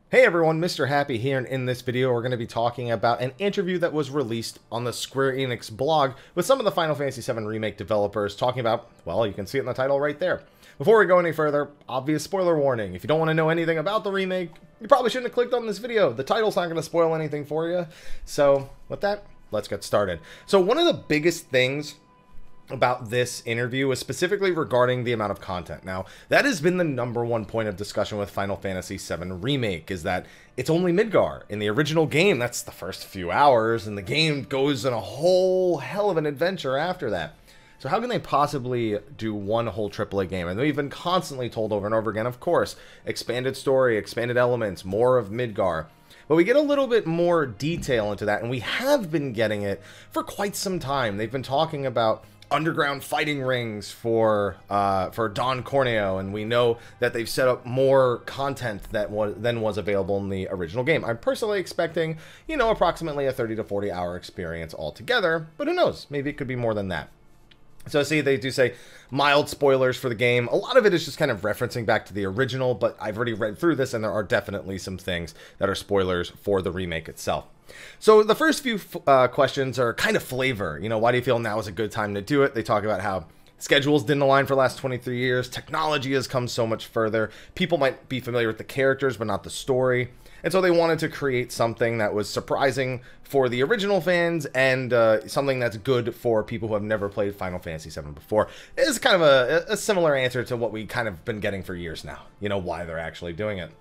Hey everyone, Mr. Happy here, and in this video we're going to be talking about an interview that was released on the Square Enix blog with some of the Final Fantasy VII Remake developers talking about, well, you can see it in the title right there. Before we go any further, obvious spoiler warning. If you don't want to know anything about the remake, you probably shouldn't have clicked on this video. The title's not going to spoil anything for you. So, with that, let's get started. So, one of the biggest things about this interview was specifically regarding the amount of content. Now, that has been the #1 point of discussion with Final Fantasy VII Remake, is that it's only Midgar. In the original game, that's the first few hours, and the game goes on a whole hell of an adventure after that. So how can they possibly do one whole AAA game? And we've been constantly told over and over again, of course, expanded story, expanded elements, more of Midgar. But we get a little bit more detail into that, and we have been getting it for quite some time. They've been talking about underground fighting rings for Don Corneo, and we know that they've set up more content than was available in the original game. I'm personally expecting, approximately a 30 to 40 hour experience altogether, but who knows? Maybe it could be more than that. So see, they do say mild spoilers for the game. A lot of it is just kind of referencing back to the original, but I've already read through this, and there are definitely some things that are spoilers for the remake itself. So the first few questions are kind of flavor. Why do you feel now is a good time to do it? They talk about how schedules didn't align for the last 23 years. Technology has come so much further. People might be familiar with the characters, but not the story. And so they wanted to create something that was surprising for the original fans and something that's good for people who have never played Final Fantasy VII before. It's kind of a similar answer to what we kind of been getting for years now. Why they're actually doing it.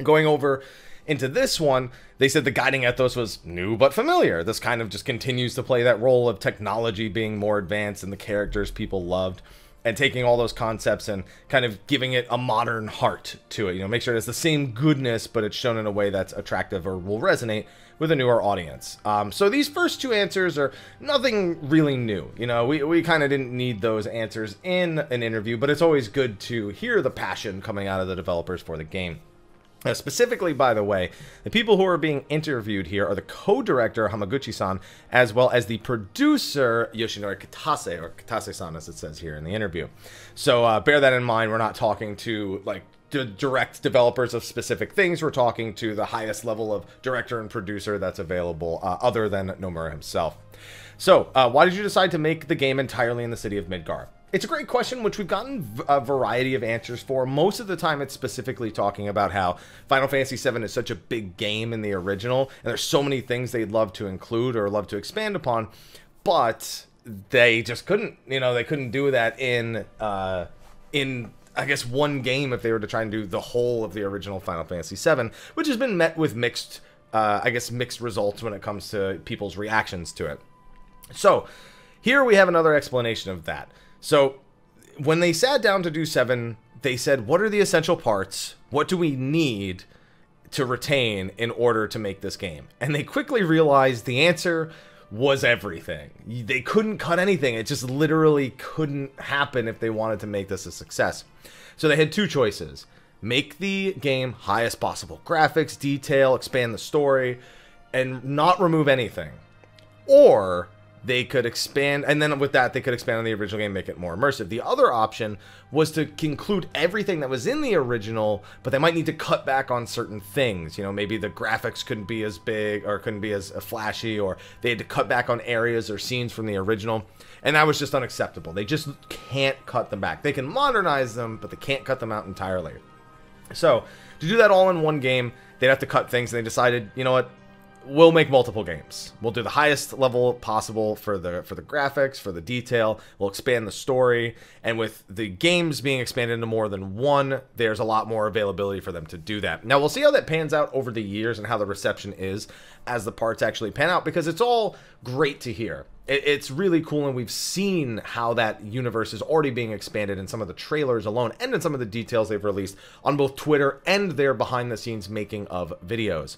Going over into this one, they said the guiding ethos was new but familiar. This kind of just continues to play that role of technology being more advanced and the characters people loved, and taking all those concepts and kind of giving it a modern heart to it. Make sure it has the same goodness, but it's shown in a way that's attractive or will resonate with a newer audience. So these first two answers are nothing really new. We kind of didn't need those answers in an interview, but it's always good to hear the passion coming out of the developers for the game. Specifically, by the way, the people who are being interviewed here are the co-director, Hamaguchi-san, as well as the producer, Yoshinori Kitase, or Kitase-san, as it says here in the interview. So bear that in mind. We're not talking to, direct developers of specific things. We're talking to the highest level of director and producer that's available, other than Nomura himself. So, why did you decide to make the game entirely in the city of Midgar? It's a great question, which we've gotten a variety of answers for. Most of the time, it's specifically talking about how Final Fantasy VII is such a big game in the original, and there's so many things they'd love to include or love to expand upon, but they just couldn't. They couldn't do that in I guess one game if they were to try and do the whole of the original Final Fantasy VII, which has been met with mixed results when it comes to people's reactions to it. So here we have another explanation of that. So, when they sat down to do 7, they said, what are the essential parts? What do we need to retain in order to make this game? And they quickly realized the answer was everything. They couldn't cut anything. It just literally couldn't happen if they wanted to make this a success. So they had two choices. Make the game highest possible graphics, detail, expand the story, and not remove anything. Or they could expand, and then with that, they could expand on the original game, make it more immersive. The other option was to include everything that was in the original, but they might need to cut back on certain things. Maybe the graphics couldn't be as big, or couldn't be as flashy, or they had to cut back on areas or scenes from the original, and that was just unacceptable. They just can't cut them back. They can modernize them, but they can't cut them out entirely. So, to do that all in one game, they'd have to cut things, and they decided, you know what? We'll make multiple games. We'll do the highest level possible for the graphics, for the detail. We'll expand the story, and with the games being expanded into more than one, there's a lot more availability for them to do that. Now, we'll see how that pans out over the years and how the reception is as the parts actually pan out, because it's all great to hear. It's really cool, and we've seen how that universe is already being expanded in some of the trailers alone, and in some of the details they've released on both Twitter and their behind-the-scenes making of videos.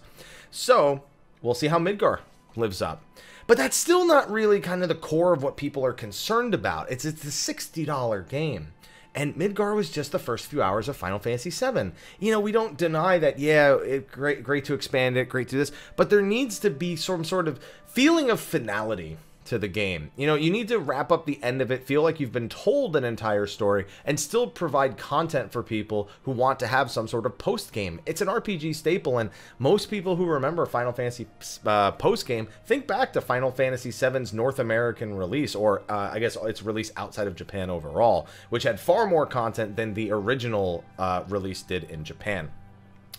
So we'll see how Midgar lives up. But that's still not really kind of the core of what people are concerned about. It's a $60 game. And Midgar was just the first few hours of Final Fantasy VII. We don't deny that, yeah, great to expand it, great to do this. But there needs to be some sort of feeling of finality to the game. You know, you need to wrap up the end of it, feel like you've been told an entire story, and still provide content for people who want to have some sort of post-game. It's an RPG staple, and most people who remember Final Fantasy post-game think back to Final Fantasy VII's North American release, or I guess its release outside of Japan overall, which had far more content than the original release did in Japan.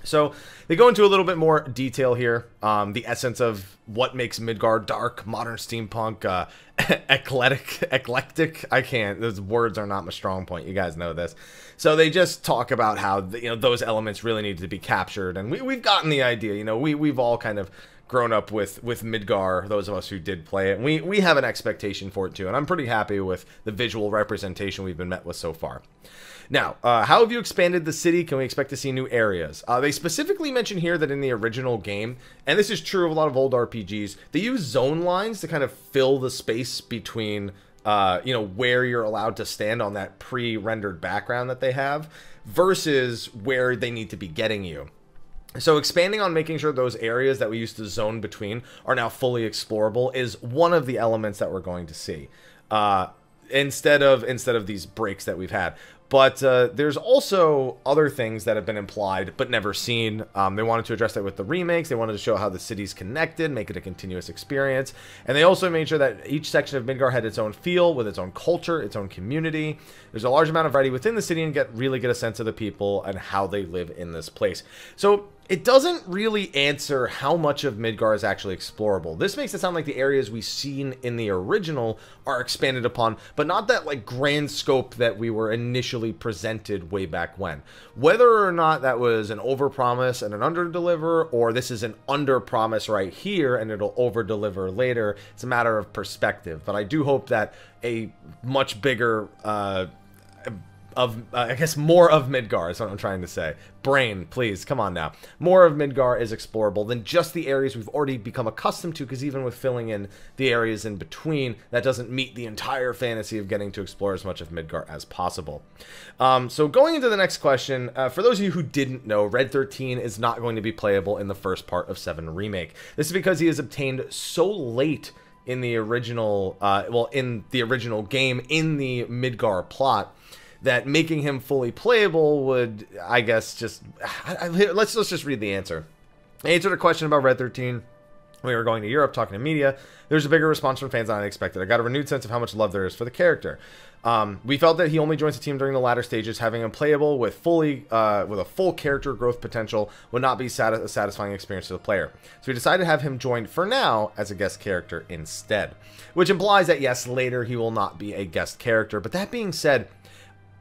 So they go into a little bit more detail here, the essence of what makes Midgar dark, modern steampunk, eclectic. I can't, those words are not my strong point. You guys know this. So they just talk about how, you know, those elements really need to be captured. And we've gotten the idea, you know, we've all kind of grown up with Midgar, those of us who did play it. And we have an expectation for it too. And I'm pretty happy with the visual representation we've been met with so far. Now, how have you expanded the city? Can we expect to see new areas? They specifically mention here that in the original game, and this is true of a lot of old RPGs, they use zone lines to kind of fill the space between, you know, where you're allowed to stand on that pre-rendered background that they have versus where they need to be getting you. So expanding on making sure those areas that we used to zone between are now fully explorable is one of the elements that we're going to see. Instead of these breaks that we've had. But there's also other things that have been implied but never seen. They wanted to address that with the remakes. They wanted to show how the city's connected, make it a continuous experience. And they also made sure that each section of Midgar had its own feel, with its own culture, its own community. There's a large amount of variety within the city and really get a sense of the people and how they live in this place. So it doesn't really answer how much of Midgar is actually explorable. This makes it sound like the areas we've seen in the original are expanded upon, but not that like grand scope that we were initially presented way back when. Whether or not that was an overpromise and an underdeliver, or this is an underpromise right here and it'll overdeliver later, it's a matter of perspective. But I do hope that a much bigger I guess more of Midgar is what I'm trying to say. Brain, please, come on now. More of Midgar is explorable than just the areas we've already become accustomed to, because even with filling in the areas in between, that doesn't meet the entire fantasy of getting to explore as much of Midgar as possible. So going into the next question, for those of you who didn't know, Red 13 is not going to be playable in the first part of 7 Remake. This is because he is obtained so late in the original, in the original game, in the Midgar plot, that making him fully playable would, I guess, just... let's just read the answer. I answered a question about Red 13. We were going to Europe, talking to media. There's a bigger response from fans than I expected. I got a renewed sense of how much love there is for the character. We felt that he only joins the team during the latter stages. Having him playable with a full character growth potential would not be a satisfying experience to the player. So we decided to have him join for now as a guest character instead. Which implies that, yes, later he will not be a guest character. But that being said,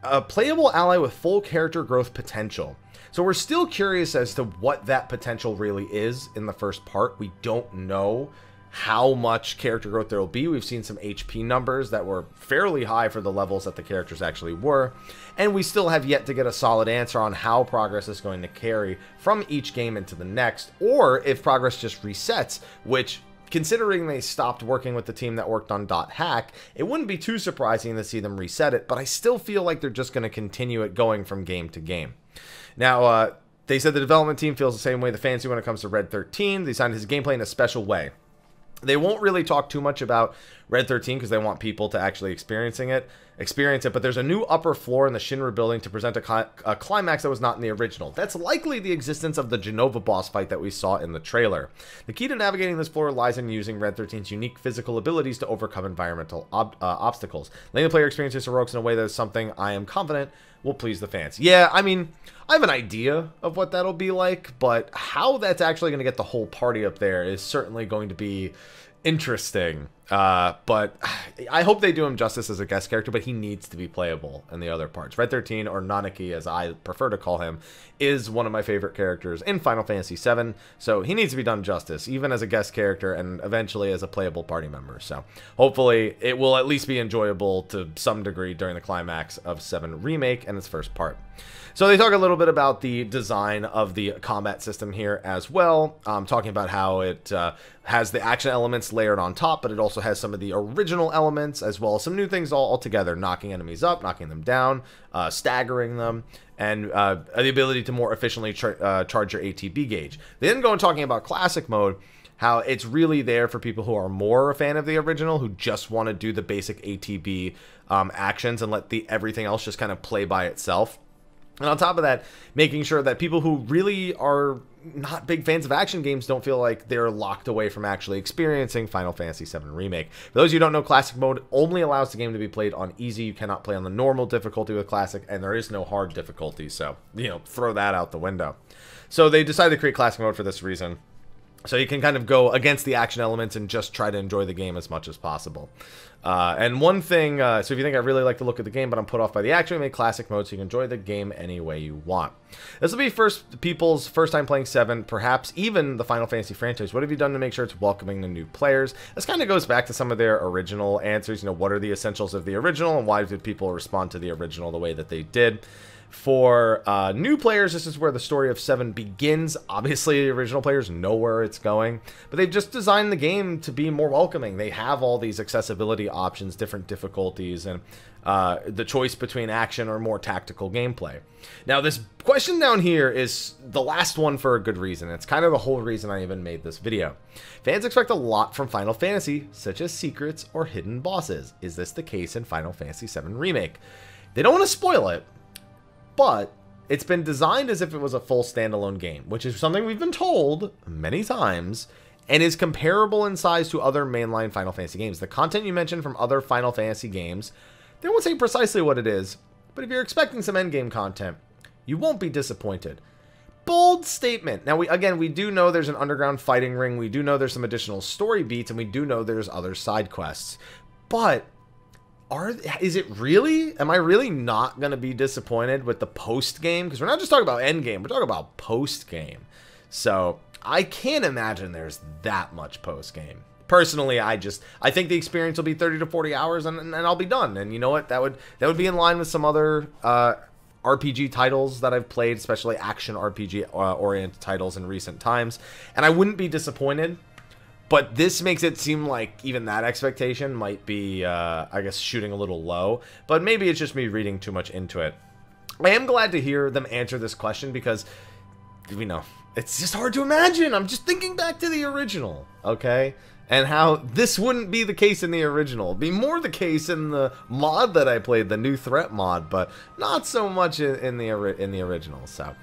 a playable ally with full character growth potential. So we're still curious as to what that potential really is in the first part. We don't know how much character growth there will be. We've seen some HP numbers that were fairly high for the levels that the characters actually were. And we still have yet to get a solid answer on how progress is going to carry from each game into the next, or if progress just resets, which, considering they stopped working with the team that worked on .hack, it wouldn't be too surprising to see them reset it, but I still feel like they're just going to continue it going from game to game. Now, they said the development team feels the same way the fans do when it comes to Red 13. They designed his gameplay in a special way. They won't really talk too much about Red 13 because they want people to actually experience it, but there's a new upper floor in the Shinra building to present a climax that was not in the original. That's likely the existence of the Genova boss fight that we saw in the trailer. The key to navigating this floor lies in using Red 13's unique physical abilities to overcome environmental obstacles. Letting the player experience his heroics in a way that is something I am confident will please the fans. Yeah, I mean, I have an idea of what that'll be like, but how that's actually going to get the whole party up there is certainly going to be interesting. But I hope they do him justice as a guest character, but he needs to be playable in the other parts. Red 13, or Nanaki as I prefer to call him, is one of my favorite characters in Final Fantasy VII, so he needs to be done justice, even as a guest character and eventually as a playable party member. So hopefully it will at least be enjoyable to some degree during the climax of 7 Remake and its first part. So they talk a little bit about the design of the combat system here as well, talking about how it has the action elements layered on top, but it also has some of the original elements as well as some new things all together, knocking enemies up, knocking them down, staggering them, and the ability to more efficiently charge your ATB gauge. They then go on talking about classic mode, how it's really there for people who are more a fan of the original, who just want to do the basic ATB actions and let everything else just kind of play by itself. And on top of that, making sure that people who really are not big fans of action games don't feel like they're locked away from actually experiencing Final Fantasy VII Remake. For those of you who don't know, Classic Mode only allows the game to be played on easy. You cannot play on the normal difficulty with Classic, and there is no hard difficulty, so, you know, throw that out the window. So they decided to create Classic Mode for this reason. So you can kind of go against the action elements and just try to enjoy the game as much as possible. And one thing, so if you think I really like the look of the game, but I'm put off by the action, we made Classic Mode so you can enjoy the game any way you want. This will be people's first time playing 7, perhaps even the Final Fantasy franchise. What have you done to make sure it's welcoming to new players? This kind of goes back to some of their original answers. You know, what are the essentials of the original, and why did people respond to the original the way that they did? For new players, this is where the story of 7 begins. Obviously, the original players know where it's going, but they've just designed the game to be more welcoming. They have all these accessibility options, different difficulties, and the choice between action or more tactical gameplay. Now, this question down here is the last one for a good reason. It's kind of the whole reason I even made this video. Fans expect a lot from Final Fantasy, such as secrets or hidden bosses. Is this the case in Final Fantasy VII Remake? They don't want to spoil it, but it's been designed as if it was a full standalone game, which is something we've been told many times, and is comparable in size to other mainline Final Fantasy games. The content you mentioned from other Final Fantasy games, they won't say precisely what it is, but if you're expecting some endgame content, you won't be disappointed. Bold statement. Now, we do know there's an underground fighting ring, we do know there's some additional story beats, and we do know there's other side quests, but is it really? Am I really not going to be disappointed with the post-game? Because we're not just talking about endgame, we're talking about post-game. So I can't imagine there's that much post-game. Personally, I think the experience will be 30 to 40 hours and I'll be done. And you know what? That would be in line with some other RPG titles that I've played, especially action RPG oriented titles in recent times. And I wouldn't be disappointed. But this makes it seem like even that expectation might be, I guess, shooting a little low. But maybe it's just me reading too much into it. I am glad to hear them answer this question because, you know, it's just hard to imagine. I'm just thinking back to the original, okay? And how this wouldn't be the case in the original. It'd be more the case in the mod that I played, the New Threat mod, but not so much in the original. So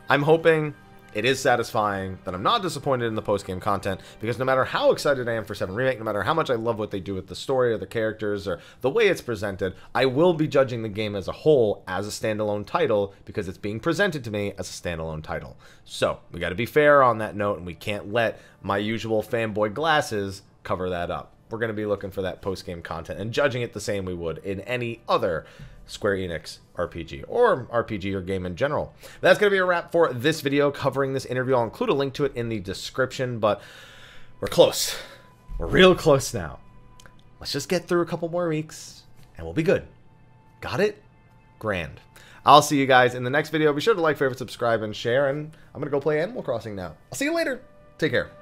I'm hoping it is satisfying, that I'm not disappointed in the post-game content, because no matter how excited I am for 7 Remake, no matter how much I love what they do with the story or the characters or the way it's presented, I will be judging the game as a whole as a standalone title because it's being presented to me as a standalone title. So, we got to be fair on that note, and we can't let my usual fanboy glasses cover that up. We're going to be looking for that post-game content and judging it the same we would in any other Square Enix RPG or game in general. That's going to be a wrap for this video covering this interview. I'll include a link to it in the description, but we're close. We're real close now. Let's just get through a couple more weeks and we'll be good. Got it? Grand. I'll see you guys in the next video. Be sure to like, favorite, subscribe, and share, and I'm going to go play Animal Crossing now. I'll see you later. Take care.